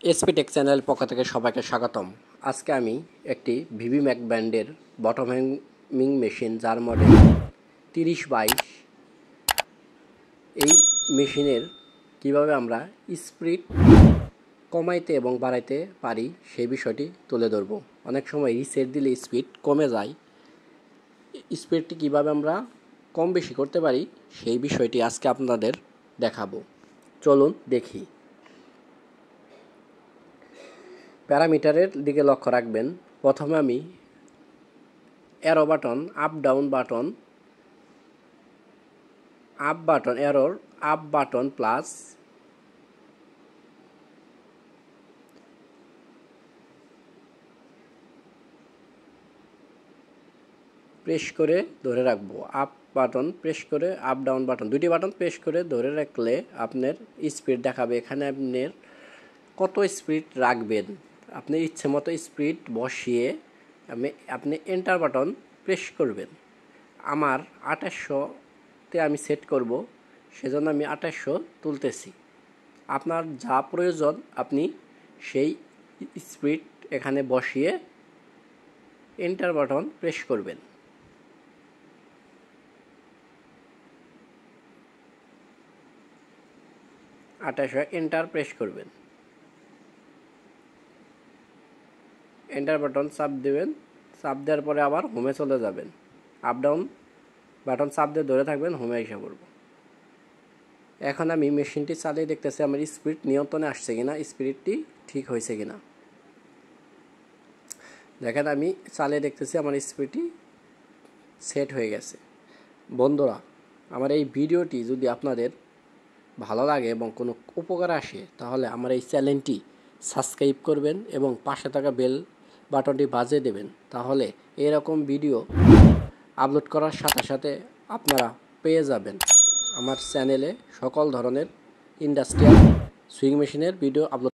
SP take channel পক্ষ থেকে সবাইকে স্বাগতম। আজকে আমি একটি ভিভি ম্যাক ব্র্যান্ডের বটম হ্যাঙ্গিং মেশিন, যার মডেল 3022, এই মেশিনের কিভাবে আমরা স্পিড কমাইতে এবং বাড়াইতে পারি সেই বিষয়টি তুলে ধরব। অনেক সময় রিসেট দিলে স্পিড কমে যায়, স্পিডটি কিভাবে আমরা কম বেশি করতে পারি সেই বিষয়টি আজকে আপনাদের দেখাবো। চলুন দেখি। প্যারামিটারের দিকে লক্ষ্য রাখবেন। প্রথমে আমি অ্যারো বাটন, আপ বাটন, অ্যারোর আপ বাটন প্লাস প্রেস করে ধরে রাখবো। আপ বাটন প্রেস করে, আপ ডাউন বাটন, দুটি বাটন প্রেস করে ধরে রাখলে আপনার স্পিড দেখাবে। এখানে আপনার কত স্পিড রাখবেন, আপনি ইচ্ছে মতো স্পিড বসিয়ে আপনি এন্টার বাটন প্রেস করবেন। আমার 2800-তে আমি সেট করব, সেজন্য আমি 2800 তুলতেছি। আপনার যা প্রয়োজন আপনি সেই স্পিড এখানে বসিয়ে এন্টার বাটন প্রেস করবেন। এন্টার প্রেস করবেন, এন্টার বাটন চাপ দেবেন। চাপ দেওয়ার পরে আবার হোমে চলে যাবেন। আপ ডাউন বাটন চাপ দিয়ে ধরে থাকবেন, হোমে এসে পড়ব। এখন আমি মেশিনটি চালিয়ে দেখতেছি আমার স্পিড নিয়ন্ত্রণে আসছে কিনা, স্পিডটি ঠিক হয়েছে কিনা। দেখেন আমি চালিয়ে দেখতেছি আমার স্পিডটি সেট হয়ে গেছে। বন্ধুরা, আমার এই ভিডিওটি যদি আপনাদের ভালো লাগে এবং কোনো উপকার আসে, তাহলে আমার এই চ্যানেলটি সাবস্ক্রাইব করবেন এবং পাশে থাকা বেল বাটনটি বাজিয়ে দেবেন। তাহলে এরকম ভিডিও আপলোড করার সাথে সাথে আপনারা পেয়ে যাবেন আমার চ্যানেলে সকল ধরনের ইন্ডাস্ট্রিয়াল সুইং মেশিনের ভিডিও আপলোড।